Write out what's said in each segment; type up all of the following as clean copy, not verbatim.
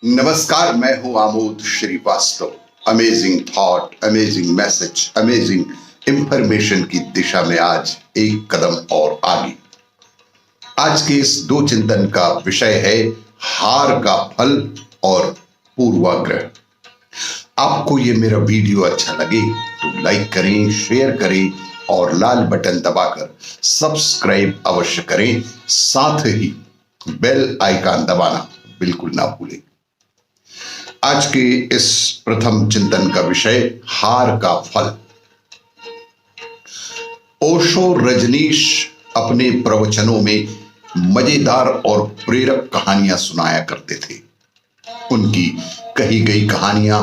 नमस्कार, मैं हूं Amod Shrivastava. Amazing thought, amazing message, amazing information की दिशा में आज एक कदम और आगे। आज के इस दो चिंतन का विषय है हार का फल और पूर्वाग्रह। आपको ये मेरा वीडियो अच्छा लगे तो लाइक करें, शेयर करें और लाल बटन दबाकर सब्सक्राइब अवश्य करें। साथ ही बेल आइकन दबाना बिल्कुल ना भूलें। आज के इस प्रथम चिंतन का विषय हार का फल। ओशो रजनीश अपने प्रवचनों में मजेदार और प्रेरक कहानियां सुनाया करते थे। उनकी कही गई कहानियां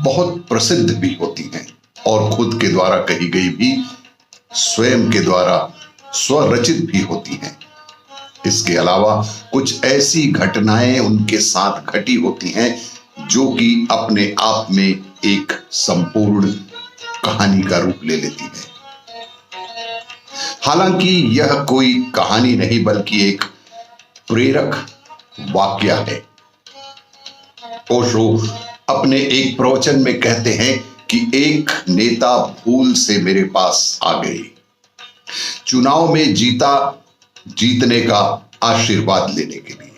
बहुत प्रसिद्ध भी होती हैं और खुद के द्वारा कही गई भी स्वयं के द्वारा स्वरचित भी होती हैं। इसके अलावा कुछ ऐसी घटनाएं उनके साथ घटी होती हैं जो कि अपने आप में एक संपूर्ण कहानी का रूप ले लेती है। हालांकि यह कोई कहानी नहीं बल्कि एक प्रेरक वाक्य है। ओशो अपने एक प्रवचन में कहते हैं कि एक नेता भूल से मेरे पास आ गए, चुनाव में जीतने का आशीर्वाद लेने के लिए।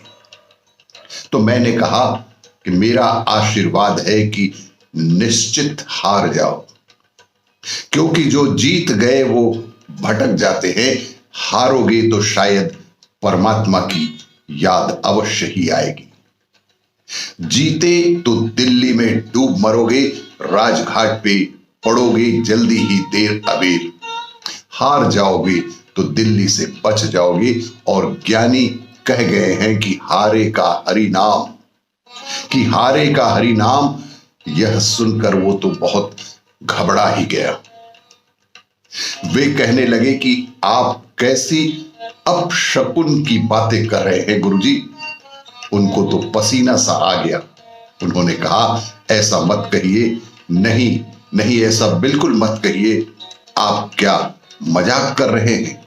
तो मैंने कहा कि मेरा आशीर्वाद है कि निश्चित हार जाओ, क्योंकि जो जीत गए वो भटक जाते हैं। हारोगे तो शायद परमात्मा की याद अवश्य ही आएगी। जीते तो दिल्ली में डूब मरोगे, राजघाट पे पड़ोगे जल्दी ही देर अबेर। हार जाओगे तो दिल्ली से बच जाओगे। और ज्ञानी कह गए हैं कि हारे का हरि नाम, यह सुनकर वो तो बहुत घबरा ही गया। वे कहने लगे कि आप कैसी अपशकुन की बातें कर रहे हैं गुरुजी। उनको तो पसीना सा आ गया। उन्होंने कहा, ऐसा मत कहिए, नहीं ऐसा बिल्कुल मत कहिए। आप क्या मजाक कर रहे हैं?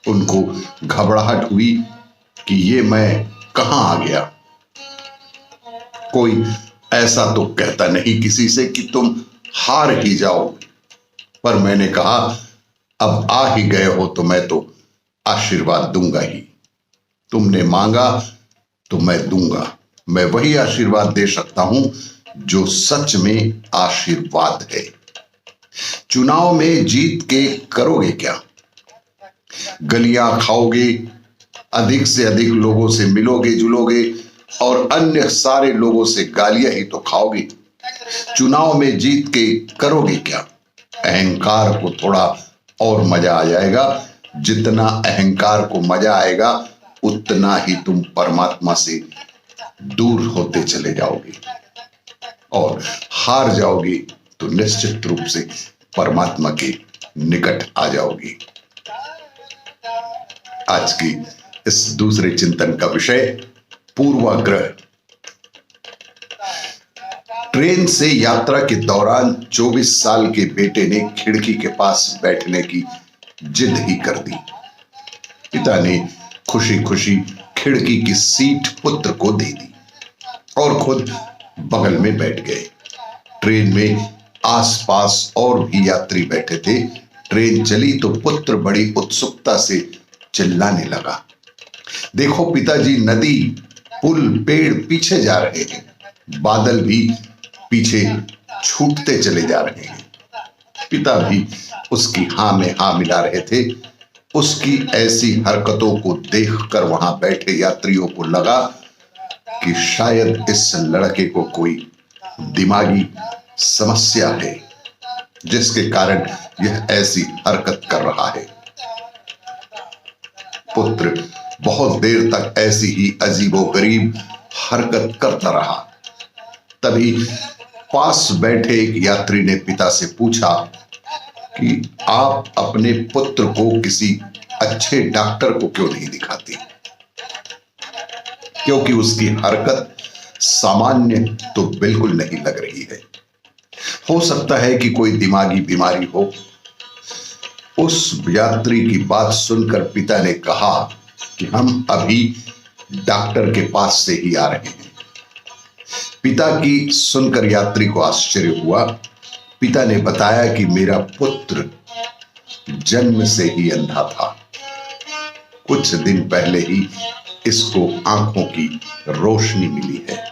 उनको घबराहट हुई कि ये मैं कहां आ गया। कोई ऐसा तो कहता नहीं किसी से कि तुम हार ही जाओ। पर मैंने कहा, अब आ ही गए हो तो मैं तो आशीर्वाद दूंगा ही। तुमने मांगा तो मैं दूंगा। मैं वही आशीर्वाद दे सकता हूं जो सच में आशीर्वाद है। चुनाव में जीत के करोगे क्या? गलियां खाओगे, अधिक से अधिक लोगों से मिलोगे जुलोगे और अन्य सारे लोगों से गालियां ही तो खाओगे। चुनाव में जीत के करोगे क्या? अहंकार को थोड़ा और मजा आ जाएगा। जितना अहंकार को मजा आएगा उतना ही तुम परमात्मा से दूर होते चले जाओगे और हार जाओगे तो निश्चित रूप से परमात्मा के निकट आ जाओगे। आज की इस दूसरे चिंतन का विषय पूर्वाग्रह। ट्रेन से यात्रा के दौरान 24 साल के बेटे ने खिड़की के पास बैठने की जिद ही कर दी। पिता ने खुशी खुशी खिड़की की सीट पुत्र को दे दी और खुद बगल में बैठ गए। ट्रेन में आसपास और भी यात्री बैठे थे। ट्रेन चली तो पुत्र बड़ी उत्सुकता से चिल्लाने लगा, देखो पिताजी, नदी, पुल, पेड़ पीछे जा रहे हैं। बादल भी पीछे छूटते चले जा रहे हैं। पिता भी उसकी हां में हां मिला रहे थे। उसकी ऐसी हरकतों को देखकर वहां बैठे यात्रियों को लगा कि शायद इस लड़के को कोई दिमागी समस्या है जिसके कारण यह ऐसी हरकत कर रहा है। पुत्र बहुत देर तक ऐसी ही अजीबोगरीब हरकत करता रहा। तभी पास बैठे एक यात्री ने पिता से पूछा कि आप अपने पुत्र को किसी अच्छे डॉक्टर को क्यों नहीं दिखाते, क्योंकि उसकी हरकत सामान्य तो बिल्कुल नहीं लग रही है। हो सकता है कि कोई दिमागी बीमारी हो। उस यात्री की बात सुनकर पिता ने कहा कि हम अभी डॉक्टर के पास से ही आ रहे हैं। पिता की सुनकर यात्री को आश्चर्य हुआ। पिता ने बताया कि मेरा पुत्र जन्म से ही अंधा था। कुछ दिन पहले ही इसको आंखों की रोशनी मिली है।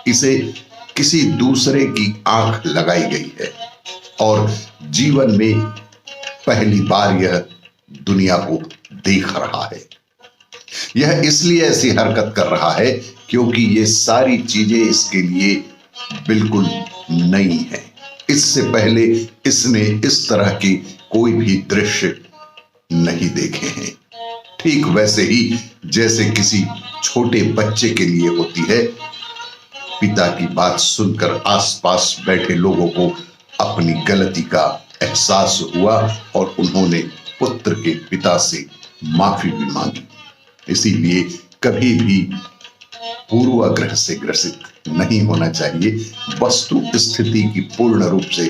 इसे किसी दूसरे की आंख लगाई गई है और जीवन में पहली बार यह दुनिया को देख रहा है। यह इसलिए ऐसी हरकत कर रहा है क्योंकि ये सारी चीजें इसके लिए बिल्कुल नई हैं। इससे पहले इसने इस तरह की कोई भी दृश्य नहीं देखे हैं। ठीक वैसे ही जैसे किसी छोटे बच्चे के लिए होती है। पिता की बात सुनकर आसपास बैठे लोगों को अपनी गलती का एहसास हुआ और उन्होंने पुत्र के पिता से माफी भी मांगी। इसीलिए कभी भी पूर्वाग्रह से ग्रसित नहीं होना चाहिए। वस्तु स्थिति की पूर्ण रूप से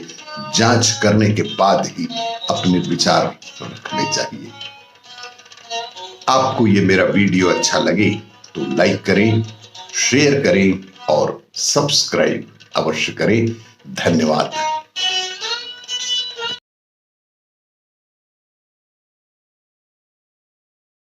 जांच करने के बाद ही अपने विचार रखने चाहिए। आपको ये मेरा वीडियो अच्छा लगे तो लाइक करें, शेयर करें और सब्सक्राइब अवश्य करें। धन्यवाद।